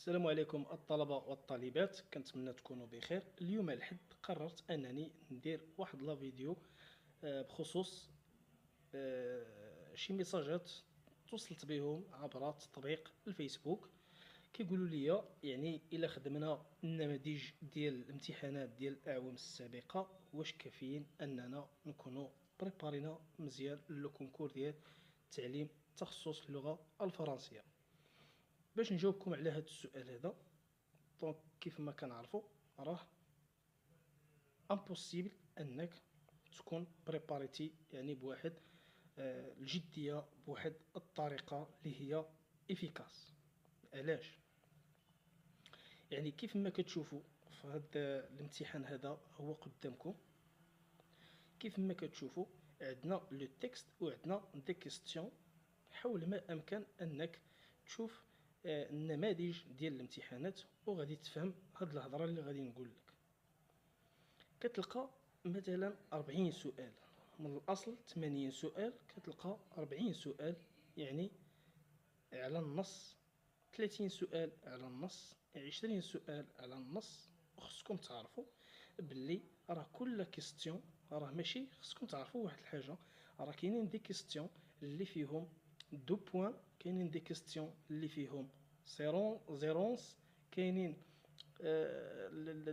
السلام عليكم الطلبة والطالبات، كنتمنى تكونوا بخير. اليوم الحد قررت انني ندير واحد لا فيديو بخصوص شي ميساجات توصلت بهم عبر تطبيق الفيسبوك. كيقولوا لي يعني الا خدمنا النماذج ديال الامتحانات ديال الاعوام السابقه واش كافيين اننا نكونوا بريبارينا مزيان لو كونكور ديال تعليم تخصص اللغه الفرنسيه. باش نجاوبكم على هذا السؤال هذا، دونك كيف ما كنعرفوا راه امبوسيبل انك تكون بريباريتي يعني بواحد الجديه، بواحد الطريقه اللي هي افيكاس. علاش؟ يعني كيف ما كتشوفوا في هذا الامتحان هذا هو قدامكم، كيف ما كتشوفوا عندنا لو تكست وعندنا دي كيستيون. حاول ما امكن انك تشوف النماذج ديال الامتحانات وغادي تفهم هاد الهضره اللي غادي نقول لك. كتلقى مثلا 40 سؤال، من الاصل 80 سؤال، كتلقى 40 سؤال يعني على النص، 30 سؤال على النص، 20 سؤال على النص. وخصكم تعرفوا باللي راه كل كيستيون، راه ماشي، خصكم تعرفوا واحد الحاجه، راه كاينين دي كيستيون اللي فيهم دو بوين، كاينين دي كيستيون اللي فيهم زيرونس، كاينين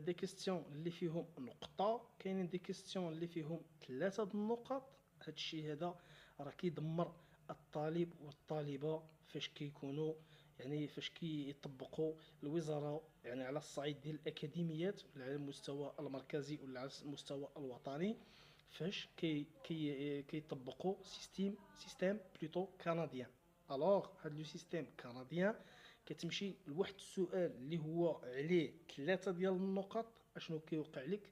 دي كيستيون اللي فيهم نقطه، كاينين دي كيستيون اللي فيهم ثلاثه النقط. هادشي هذا راه كيدمر الطالب والطالبه فاش كيكونوا يعني فاش كيطبقوا الوزاره، يعني على الصعيد ديال الاكاديميات ولا على المستوى المركزي ولا على المستوى الوطني، فاش كيطبقوا سيستيم بلوتو كنديان. الوغ هاد لو سيستيم كنديان كتمشي لواحد السؤال اللي هو عليه ثلاثه ديال النقط، اشنو كيوقع لك؟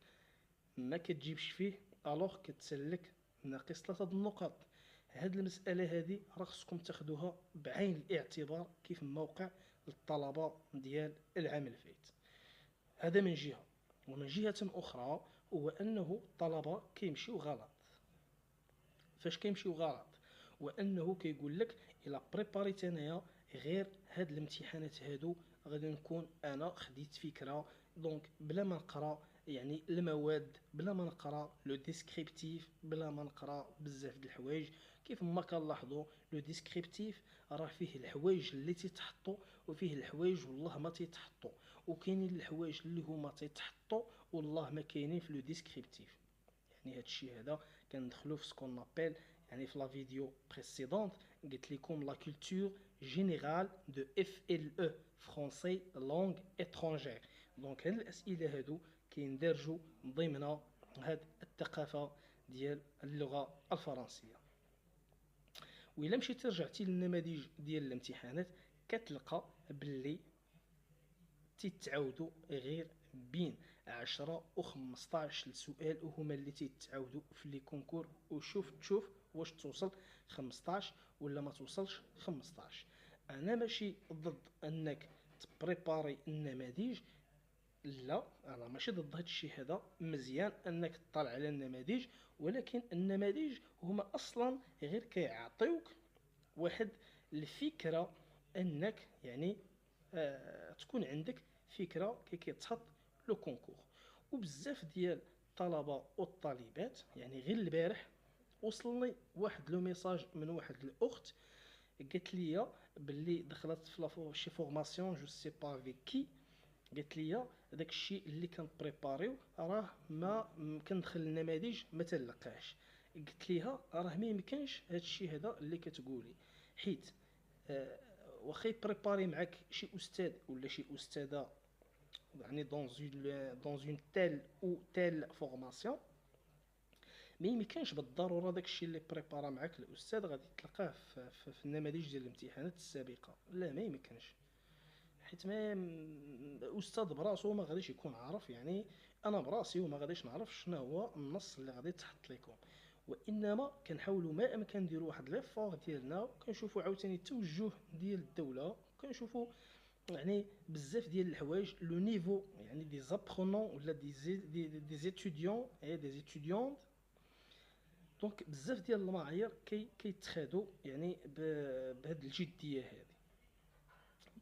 ما كتجيبش فيه، الوغ كتسلك ناقص ثلاثه النقط. هاد المساله هادي راه خصكم تاخدوها بعين الاعتبار كيف ما وقع للطلبه ديال العام الفايت. هذا من جهه. ومن جهه اخرى هو انه الطلبه كيمشيو غلط. فاش كيمشيو غلط؟ وانه كيقول لك الا بريباريت انايا غير هاد الامتحانات هادو غادي نكون انا خديت فكره، دونك بلا ما نقرا يعني المواد، بلا ما نقرا لو ديسكريبتيف، بلا ما نقرا بزاف د الحوايج. كيف ما كنلاحظوا لو ديسكريبتيف راه فيه الحوايج اللي تيتحطوا وفيه الحوايج والله ما تيتحطوا، وكاينين الحوايج اللي هما تيتحطوا والله ما كاينين في لو ديسكريبتيف. يعني هادشي هذا كندخلو في سكون نابيل، يعني في لا فيديو بريسيدونت قلت لكم لا كولتور جينيرال دو اف ال او فرونسي لونغ اترونجير. دونك هاد الاسئله هادو كيندرجوا ضمن هاد الثقافه ديال اللغه الفرنسيه. وإلا مشيتي رجعتي للنماذج ديال الامتحانات كتلقى باللي تيتعاودوا غير بين 10 و 15 سؤال، وهما اللي تيتعاودوا في لي كونكور، وشوف تشوف واش توصل 15 ولا ما توصلش 15. انا ماشي ضد انك تبريباري النماذج، لا انا ماشي ضد هذا الشيء، هذا مزيان انك تطلع على النماذج، ولكن النماذج هما اصلا غير كيعطيوك واحد الفكره انك يعني تكون عندك فكره كي كيتحط لو كونكور. وبزاف ديال الطلبه والطالبات يعني غير البارح وصلني واحد لو ميساج من واحد الاخت قالت لي باللي دخلت في شي فورماسيون جو سي با افيك كي، قالت لي داك الشيء اللي كنبريباريو راه ما كندخل النماذج ما تلقاش. قلت ليها راه ما يمكنش هذا الشيء هذا اللي كتقولي، حيت واخا يبريباري معك شي استاذ ولا شي استاذه يعني دون تيل او تيل فورماسيون، ما يمكنش بالضروره داك الشيء اللي بريبارا معك الاستاذ غادي تلقاه في النماذج ديال الامتحانات السابقه. لا ما يمكنش، حيت ما الاستاذ براسو ما غاديش يكون عارف، يعني انا براسي وما غاديش نعرف شنو هو النص اللي غادي تحط لكم. وانما كنحاولوا ما امكن نديروا واحد ليفور ديالنا، وكنشوفوا عاوتاني التوجه ديال الدوله، كنشوفوا يعني بزاف ديال الحوايج لو نيفو يعني دي زابرونون ولا دي زيتوديون اي دي زيتوديون. دونك بزاف ديال المعايير كيتخادوا يعني بهذه الجديه هذه.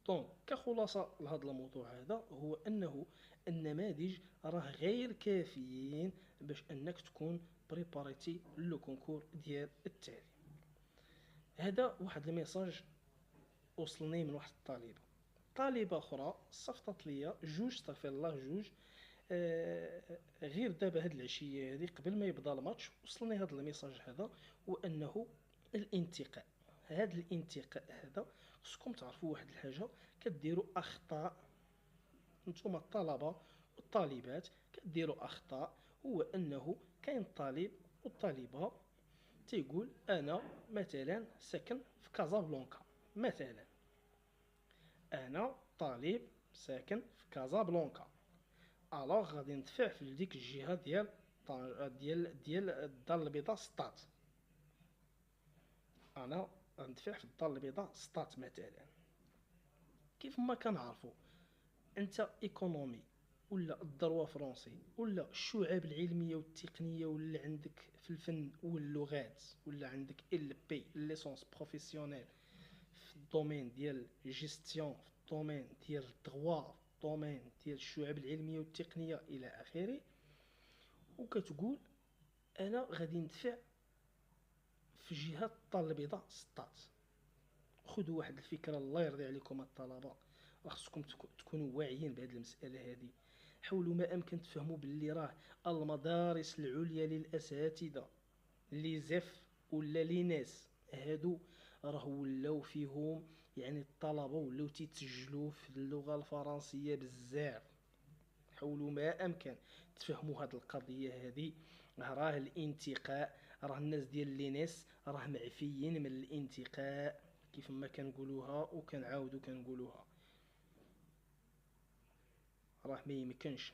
دونك كخلاصة لهذا الموضوع هذا هو أنه النماذج راه غير كافيين باش أنك تكون بريباريتي لو كونكور ديال التالي. هذا واحد الميساج وصلني من واحد طالبة أخرى صيفطت ليا جوج، استغفر الله، جوج غير دابا هاد العشية هادي قبل ما يبدا الماتش وصلني هاد الميساج هذا، وأنه الانتقاء. هاد الانتقاء هذا خصكم تعرفوا واحد الحاجة، كديروا أخطاء نتوما الطلبة والطالبات، كديروا أخطاء. هو أنه كاين طالب والطالبة تيقول أنا مثلا ساكن في كازابلانكا، مثلا أنا طالب ساكن في كازابلانكا، الوغ غادي ندفع في ديك الجهة ديال الدار البيضاء سطات. انا غندفع في الدار البيضاء سطات مثلا. كيف ما كنعرفوا انت ايكونومي ولا الدروا فرونسي ولا الشعاب العلميه والتقنيه ولا عندك في الفن واللغات ولا عندك ال بي ليسونس بروفيسيونيل في الدومين ديال جيستيون، في الدومين ديال الدغوا، في الدومين ديال الشعاب العلميه والتقنيه الى اخره، وكتقول انا غادي ندفع في جهه الدار البيضاء سطات. خذوا واحد الفكره الله يرضي عليكم الطلبه، خصكم تكونوا واعيين بهذه المساله هذه. حاولوا ما امكن تفهموا باللي راه المدارس العليا للاساتذه لي زيف ولا لي ناس هادو راه ولاو فيهم يعني الطلبه ولاو تيتسجلوا في اللغه الفرنسيه بزاف. حاولوا ما امكن تفهموا هذه القضيه هذه. راه الانتقاء، راه الناس ديال لينيس راه معفيين من الانتقاء كيف ما كنقولوها وكنعاودوا كنقولوها. راه ما يمكنش.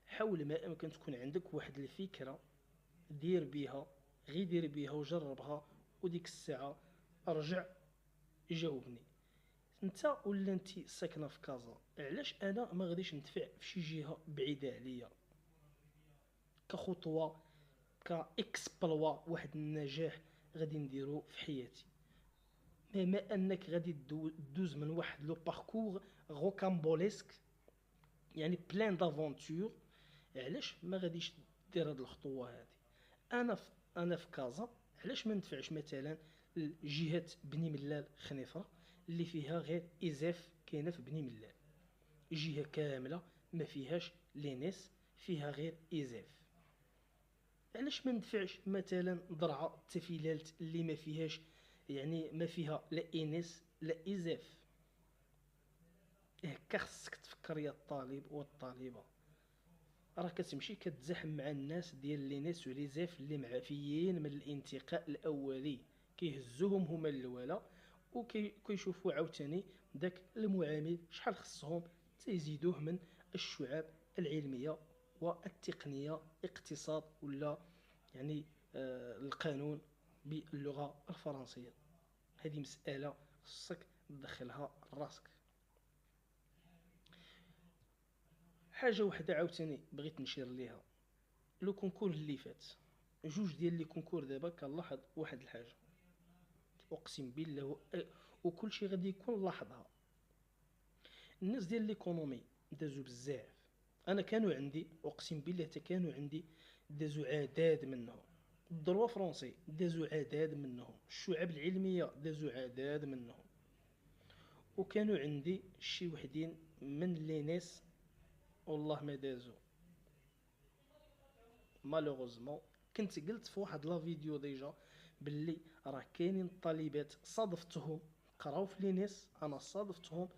حاول ما امكن تكون عندك واحد الفكره دير بها، غير دير بها وجربها، وديك الساعه ارجع جاوبني. انت ولا انت ساكنه في كازا، علاش انا ما غاديش ندفع في شي جهه بعيده عليا كخطوه كاكسبلوا واحد النجاح غادي نديرو في حياتي؟ بما انك غادي دوز من واحد لو باركور روكامبوليسك يعني بلان دافونتور، علاش ما غاديش دير هاد الخطوه هادي؟ انا في كازا، علاش ما ندفعش مثلا لجهه بني ملال خنيفره اللي فيها غير ايزاف كاينه في بني ملال، جهه كامله ما فيهاش لينيس فيها غير ايزاف. علاش ما ندفعش مثلا درعا تفيلالت اللي ما فيهاش يعني ما فيها لا انس لا ايزاف؟ هكا خصك تفكر يا الطالب والطالبه. راه كتمشي كتزاحم مع الناس ديال لينيس وليزاف اللي معفيين من الانتقاء الاولي، كيهزوهم هما الاولى وكيشوفوا عاوتاني داك المعامل شحال خصهم تيزيدوه من الشعاب العلميه والتقنيه، اقتصاد ولا يعني القانون باللغه الفرنسيه. هذه مساله خصك تدخلها راسك. حاجه وحده عاوتاني بغيت نشير ليها، لو كونكور اللي فات، جوج ديال لي كونكور دابا كنلاحظ واحد الحاجه، اقسم بالله وكل شيء غادي يكون لاحظها. الناس ديال ليكونومي دازو بزاف، انا كانوا عندي اقسم بالله حتى كانوا عندي دازو عداد منهم. الدروا فرونسي دازو عداد منهم، الشعب العلميه دازو عداد منهم، وكانوا عندي شي وحدين من لينيس والله ما دازو مالوغوزمون. كنت قلت في واحد لا فيديو ديجا باللي راه كاينين طالبات صادفتهم قراو في لينيس، انا صادفتهم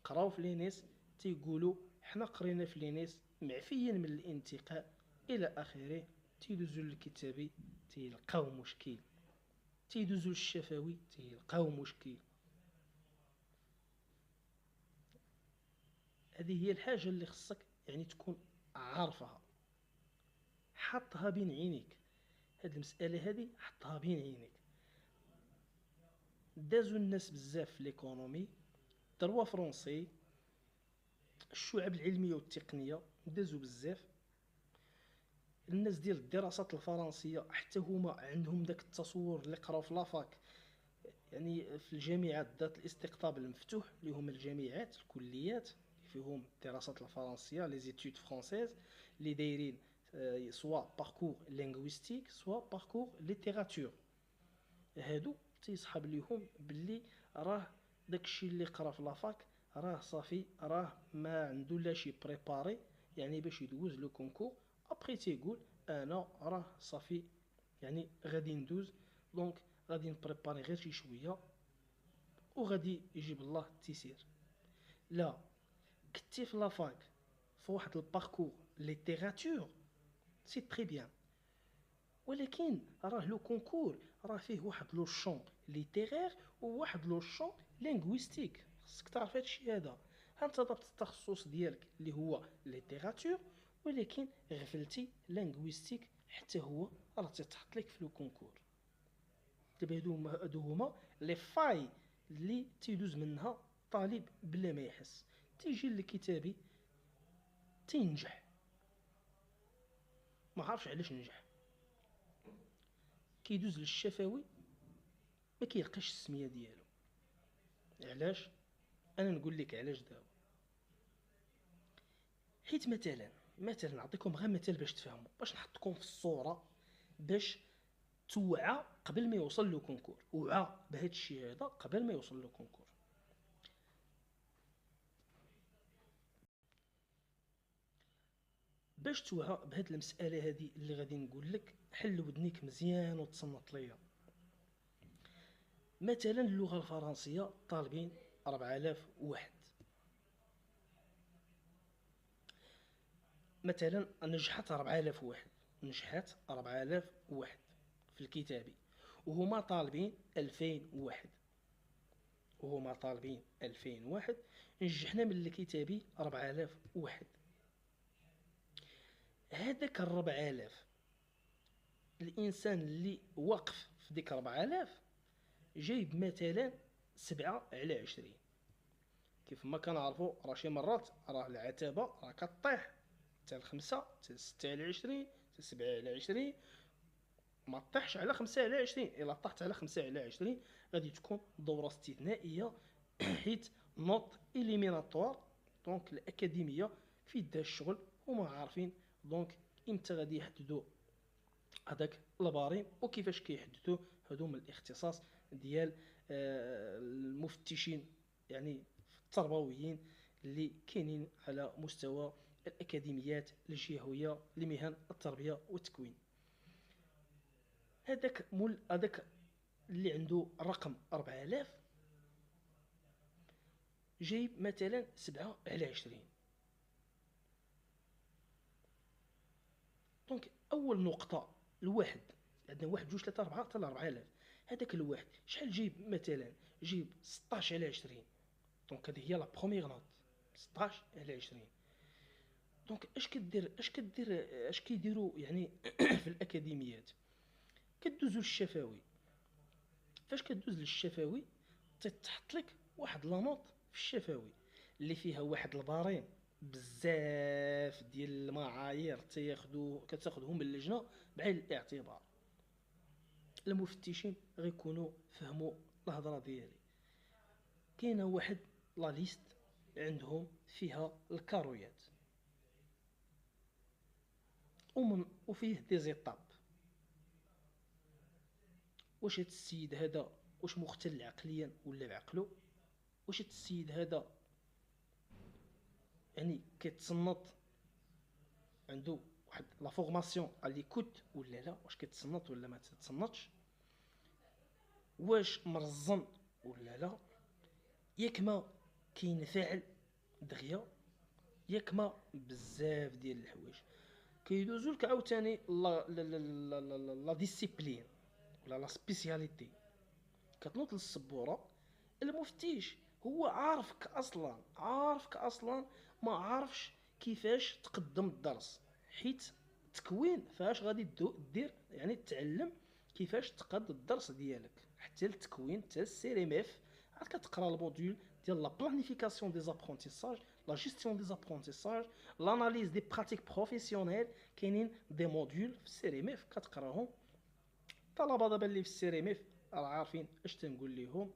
قراو في لينيس تيقولوا حنا قرينا في لينيس معفيين من الانتقاء الى اخره، تيدوزوا للكتابي تيلقاو مشكل، تيدوزوا للشفوي تيلقاو مشكل. هذه هي الحاجه اللي خصك يعني تكون عارفها، حطها بين عينيك. هاد المساله هذه حطها بين عينيك. دازو الناس بزاف في ليكونومي، دروا فرونسي، الشعب العلميه والتقنيه دازو بزاف. الناس ديال الدراسات الفرنسيه حتى هما عندهم داك التصور اللي قراو في لافاك يعني في الجامعات ذات الاستقطاب المفتوح اللي هما الجامعات الكليات اللي فيهم الدراسات الفرنسيه لي زيتود فرونسيز اللي دايرين سوا باركور لينغويستيك سوا باركور ليتيراتور. هادو تيصحاب ليهم باللي راه داكشي اللي قرا في لافاك راه صافي، راه ما عنده لا شي بريباري يعني باش يدوز لو كونكور. ابري تيقول انا راه صافي يعني غادي ندوز، دونك غادي نبريباري غير شي شويه وغادي يجيب الله التيسير. لا، كنتي في لافاك في واحد الباركور ليتيراتور سي تري بيان، ولكن راه لو كونكور راه فيه واحد لو شون ليتيرير وواحد لو شون لينغويستيك. خصك تعرف هادشي هذا. انت ضبط التخصص ديالك اللي هو ليتيراتور، ولكن غفلتي لينغويستيك حتى هو راه تيتحط لك في لو كونكور. دابا هادو هما لي فاي اللي تيدوز منها طالب بلا ما يحس. تيجي للكتابي تينجح، ما عارفش علاش نجح. كيدوز للشفوي ما كيلقاش السميه ديالو. علاش؟ انا نقول لك علاش دابا. حيت مثلا نعطيكم غير مثال باش تفهموا، باش نحطكم في الصوره، باش توعى قبل ما يوصل له كونكور، وعى بهذا الشيء هذا قبل ما يوصل له كونكور. باش توعى بهذه المساله هذه اللي غادي نقول لك، حل ودنيك مزيان وتصنت ليا. مثلا اللغه الفرنسيه طالبين 4000 واحد، مثلا نجحت 4000 واحد، نجحت 4000 واحد في الكتابي، وهما طالبين 2000 واحد، وهما طالبين 2000 واحد. نجحنا من الكتابي 4000 واحد. هذاك 4000 الانسان اللي واقف في ديك 4000 جايب مثلا 7 على 20. كيف ما كنعرفوا راه شي مرات راه العتبه راه كطيح حتى ل5 حتى 6 على 20 حتى 7 على 20. ما طيحش على 5 على 20. الا طحت على 5 على 20 غادي تكون دوره استثنائيه حيت نوت اليميناتوار. دونك الاكاديميه في يدها الشغل هما عارفين دونك امتى غادي يحددوا هذاك الباريم وكيفاش كيحددوا. هادو من الاختصاص ديال المفتشين يعني التربويين اللي كاينين على مستوى الاكاديميات الجهويه لمهن التربيه والتكوين. هذاك اللي عنده رقم 4000 جايب مثلا 7 على 20. دونك اول نقطه الواحد، عندنا واحد جوج ثلاثة أربعة حتى ل 4000. هذاك الواحد شحال جايب؟ مثلا جايب 16 على 20. دونك هذه هي لا بروميير نوت، 16 على 20. دونك اش كيديروا يعني في الاكاديميات؟ كدوزو للشفوي. فاش كدوز للشفوي تتحط لك واحد لا نوت في الشفوي اللي فيها واحد الباريم بزاف ديال المعايير كتاخذهم اللجنه بعين الاعتبار. المفتشين غيكونوا فهموا الهضره ديالي. كاينه واحد لا ليست عندهم فيها الكارويات وفيه دي زيتاب. واش هاد السيد هذا واش مختل عقليا ولا بعقلو؟ واش هاد السيد هذا يعني كيتصنت عنده واحد لا فورماسيون على ليكوت ولا لا؟ واش كيتصنت ولا ما تتصنتش؟ واش مرزن ولا لا؟ ياك ما كينفعل دغيا؟ ياك ما بزاف ديال الحوايج كيدوزو لك عاوتاني لا ديسيبلين ولا لا سبيسياليتي. كتنوض للسبوره، المفتش هو عارفك اصلا ما عارفش كيفاش تقدم الدرس. حيت التكوين فاش غادي دير يعني تعلم كيفاش تقاد الدرس ديالك حتى التكوين حتى السيريميف. عاد كتقرا الموديول ديال لا بلانيفيكاسيون دي زابرونتيساج، لا جيستيون دي زابرونتيساج، لاناليز دي براتيك بروفيسيونيل. كاينين دي موديول في السيريميف كتقراهم. الطلبه دابا اللي في السيريميف راه عارفين اش تنقول لهم.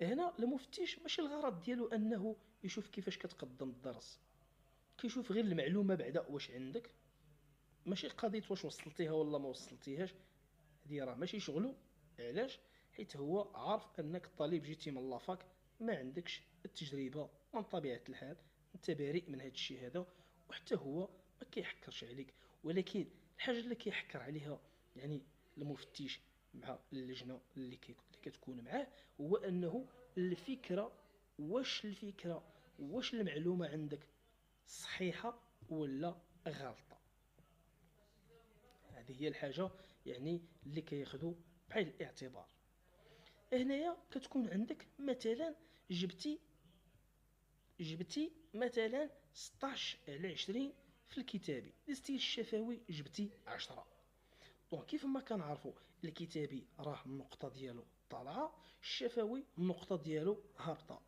هنا المفتش ماشي الغرض ديالو انه يشوف كيفاش كتقدم الدرس، كيشوف غير المعلومه بعدا واش عندك، ماشي قضيه واش وصلتيها ولا ما وصلتيهاش. هادي راه ماشي شغلو. علاش؟ حيت هو عارف انك طالب جيتي من لافاك، ما عندكش التجربه من طبيعه الحال، انت بريء من هذا الشيء هذا، وحتى هو ما كيحكرش عليك. ولكن الحاجه اللي كيحكر عليها يعني المفتش مع اللجنه اللي كتكون معاه، هو انه الفكره، واش المعلومه عندك صحيحه ولا غلطه. هذه هي الحاجه يعني اللي كياخذوا بعين الاعتبار. هنايا كتكون عندك مثلا جبتي مثلا 16 على 20 في الكتابي، دزتي الشفوي جبتي 10. دونك كيف ما كنعرفوا الكتابي راه النقطه ديالو طالعه، الشفوي النقطه ديالو هابطه،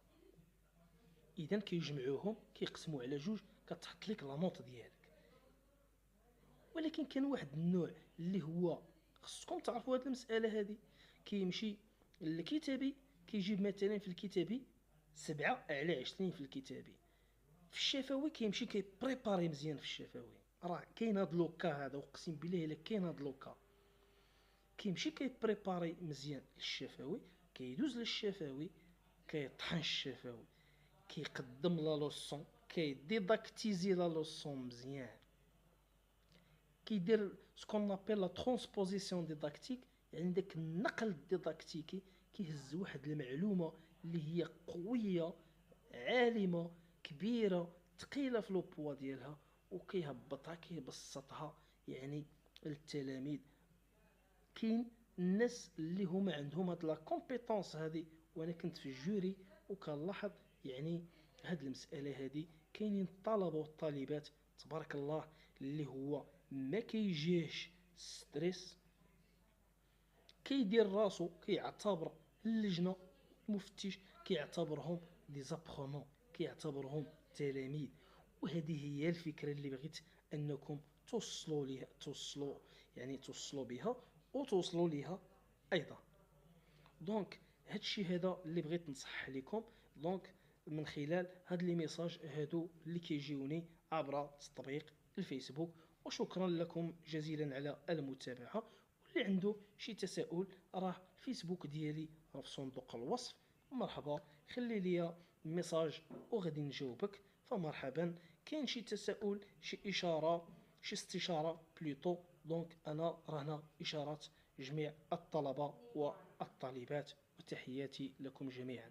اذا كيجمعوهم كيقسموا على جوج كتحط لك لا نوت ديالك. ولكن كان واحد النوع اللي هو خصكم تعرفوا هذه المساله هذه، كيمشي الكتابي كيجيب مثلا في الكتابي 7 على 20 في الكتابي، في الشفوي كيمشي كيبريباري مزيان في الشفوي. راه كاين هاد لوكا هذا، اقسم بالله الا كاين هاد لوكا، كيمشي كيبريباري مزيان للشفوي، كيدوز للشفوي، كيطحن الشفوي، كيقدم لا لوسون، كيديداكتيزي لا لوسون مزيان، كيدير سكون نابيل لا ترونسبوزيسيون ديداكتيك، يعني داك النقل الديداكتيكي، كيهز واحد المعلومه اللي هي قويه عالمه كبيره ثقيله في لو بوا ديالها، وكيهبطها كيبسطها يعني للتلاميذ. كاين الناس اللي هما عندهم هاد لا كومبيتونس هادي، وانا كنت في الجوري وكنلاحظ يعني هاد المساله هادي. كاينين الطلبه والطالبات تبارك الله اللي هو ما كيجيهش ستريس، كيدير راسو كيعتبر اللجنه المفتش كيعتبرهم دي زابخونون، كيعتبرهم تلاميذ. وهذه هي الفكره اللي بغيت انكم توصلوا ليها، توصلوا بها وتوصلوا ليها ايضا. دونك هادشي هذا اللي بغيت نصحح لكم. دونك من خلال هاد لي ميساج هادو اللي كيجيوني عبر تطبيق الفيسبوك. وشكرا لكم جزيلا على المتابعه. واللي عنده شي تساؤل راه الفيسبوك ديالي راه في صندوق الوصف، مرحبا خلي لي ميساج وغادي نجاوبك. فمرحبا. كاين شي تساؤل، شي اشاره، شي استشاره بلوتو، دونك انا رانا اشارات جميع الطلبه والطالبات، وتحياتي لكم جميعا.